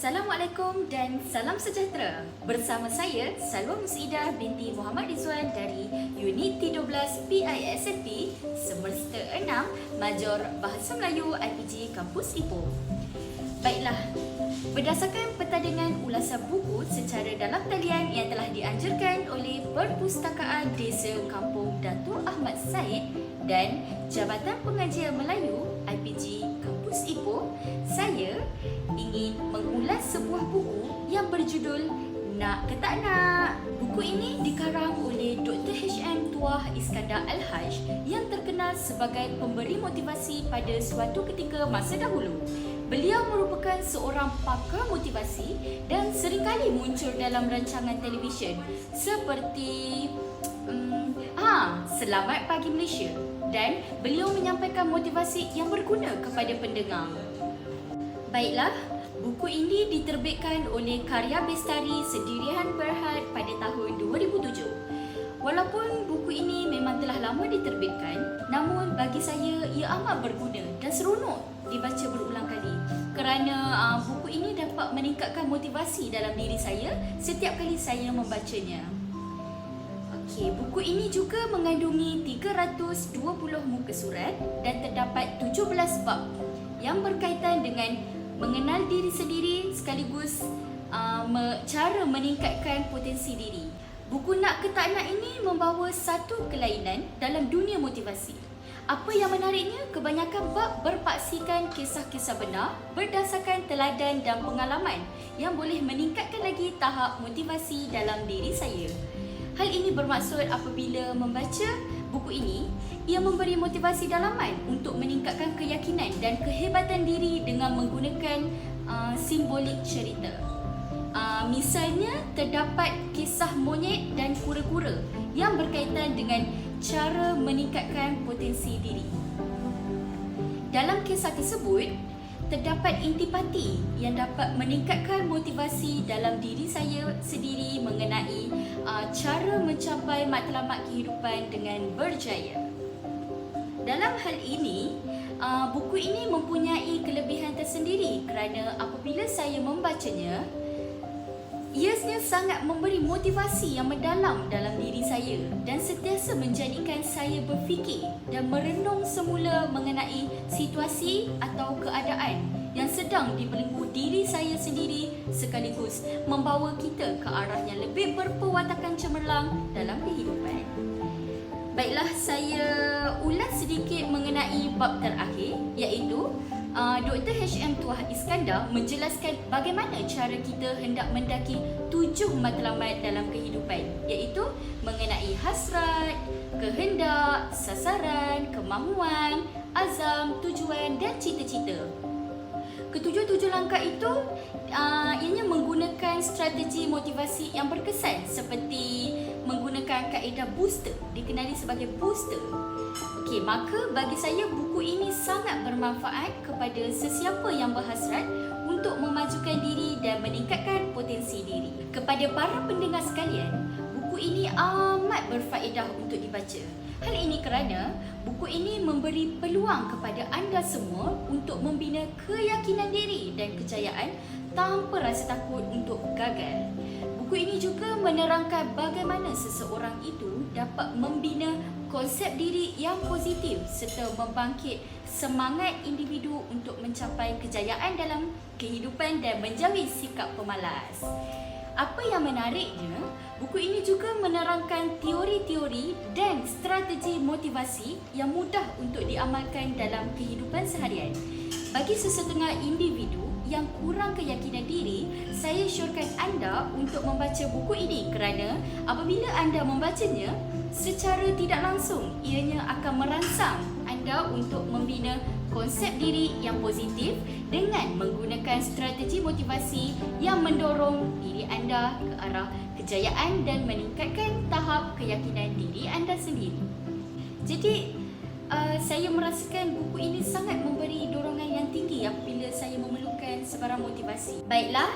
Assalamualaikum dan salam sejahtera. Bersama saya Salwa Musyidah binti Muhammad Rizwan dari Unit 13 PISMP Semester 6 Major Bahasa Melayu IPG Kampus Ipoh. Baiklah, berdasarkan peta dengan ulasan buku secara dalam talian yang telah dianjurkan oleh Perpustakaan Desa Kampung Datuk Ahmad Said dan Jabatan Pengajian Melayu IPG Kampus Ipoh, saya ingin mengulas sebuah buku yang berjudul Nak ke Tak Nak. Buku ini dikarang oleh Dr. H.M. Tuah Iskandar Al-Haj yang terkenal sebagai pemberi motivasi pada suatu ketika masa dahulu. Beliau merupakan seorang pakar motivasi dan seringkali muncul dalam rancangan televisyen seperti Selamat Pagi Malaysia, dan beliau menyampaikan motivasi yang berguna kepada pendengar. Baiklah, buku ini diterbitkan oleh Karya Bestari Sendirian Berhad pada tahun 2007. Walaupun buku ini memang telah lama diterbitkan, namun bagi saya ia amat berguna dan seronok dibaca berulang kali kerana buku ini dapat meningkatkan motivasi dalam diri saya setiap kali saya membacanya. Buku ini juga mengandungi 320 muka surat dan terdapat 17 bab yang berkaitan dengan mengenal diri sendiri sekaligus cara meningkatkan potensi diri. Buku Nak ke Tak Nak ini membawa satu kelainan dalam dunia motivasi. Apa yang menariknya, kebanyakan bab berpaksikan kisah-kisah benar berdasarkan teladan dan pengalaman yang boleh meningkatkan lagi tahap motivasi dalam diri saya. Hal ini bermaksud apabila membaca buku ini, ia memberi motivasi dalaman untuk meningkatkan keyakinan dan kehebatan diri dengan menggunakan simbolik cerita. Misalnya, terdapat kisah monyet dan kura-kura yang berkaitan dengan cara meningkatkan potensi diri. Dalam kisah tersebut, terdapat intipati yang dapat meningkatkan motivasi dalam diri saya sendiri mengenai cara mencapai matlamat kehidupan dengan berjaya. Dalam hal ini, buku ini mempunyai kelebihan tersendiri kerana apabila saya membacanya, ianya sangat memberi motivasi yang mendalam dalam diri saya dan sentiasa menjadikan saya berfikir dan merenung semula mengenai situasi atau keadaan yang sedang dibelenggu diri saya sendiri sekaligus membawa kita ke arah yang lebih berpewatakan cemerlang dalam kehidupan. Baiklah, saya ulas sedikit mengenai bab terakhir, iaitu Dr. H.M. Tuah Iskandar menjelaskan bagaimana cara kita hendak mendaki 7 matlamat dalam kehidupan, iaitu mengenai hasrat, kehendak, sasaran, kemahuan, azam, tujuan dan cita-cita. Ketujuh-tujuh langkah itu ianya menggunakan strategi motivasi yang berkesan seperti menggunakan kaedah booster, dikenali sebagai booster. Maka bagi saya buku ini sangat bermanfaat kepada sesiapa yang berhasrat untuk memajukan diri dan meningkatkan potensi diri. Kepada para pendengar sekalian, buku ini amat berfaedah untuk dibaca. Hal ini kerana buku ini memberi peluang kepada anda semua untuk membina keyakinan diri dan kejayaan tanpa rasa takut untuk gagal. Buku ini juga menerangkan bagaimana seseorang itu dapat membina konsep diri yang positif serta membangkit semangat individu untuk mencapai kejayaan dalam kehidupan dan menjauhi sikap pemalas. Apa yang menariknya, buku ini juga menerangkan teori-teori dan strategi motivasi yang mudah untuk diamalkan dalam kehidupan seharian. Bagi sesetengah individu yang kurang keyakinan diri, saya syorkan anda untuk membaca buku ini kerana apabila anda membacanya, secara tidak langsung ianya akan merangsang anda untuk membina konsep diri yang positif dengan menggunakan strategi motivasi yang mendorong diri anda ke arah kejayaan dan meningkatkan tahap keyakinan diri anda sendiri. Jadi, saya merasakan buku ini sangat memberi dorongan yang tinggi apabila saya memerlukan sebarang motivasi. Baiklah,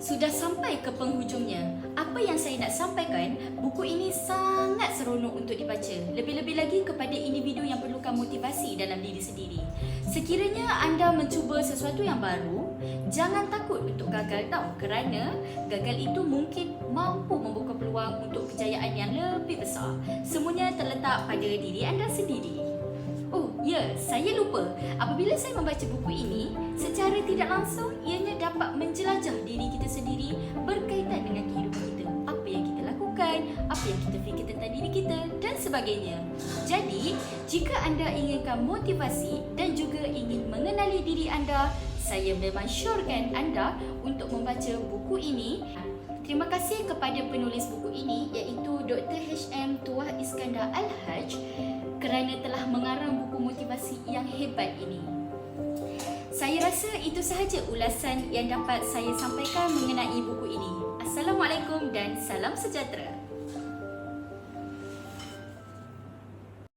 sudah sampai ke penghujungnya. Apa Apa yang saya nak sampaikan, buku ini sangat seronok untuk dibaca. Lebih-lebih lagi kepada individu yang perlukan motivasi dalam diri sendiri. Sekiranya anda mencuba sesuatu yang baru, jangan takut untuk gagal tau, kerana gagal itu mungkin mampu membuka peluang untuk kejayaan yang lebih besar. Semuanya terletak pada diri anda sendiri. Oh ya, saya lupa. Apabila saya membaca buku ini, secara tidak langsung ianya dapat menjelajah diri kita sendiri berkaitan dengan kehidupan kita. Apa yang kita lakukan, apa yang kita fikir tentang diri kita dan sebagainya. Jadi, jika anda inginkan motivasi dan juga ingin mengenali diri anda, saya memang syorkan anda untuk membaca buku ini. Terima kasih kepada penulis buku ini iaitu Dr. H.M. Tuah Iskandar Al-Haj kerana telah mengarang buku motivasi yang hebat ini. Saya rasa itu sahaja ulasan yang dapat saya sampaikan mengenai buku ini. Assalamualaikum dan salam sejahtera.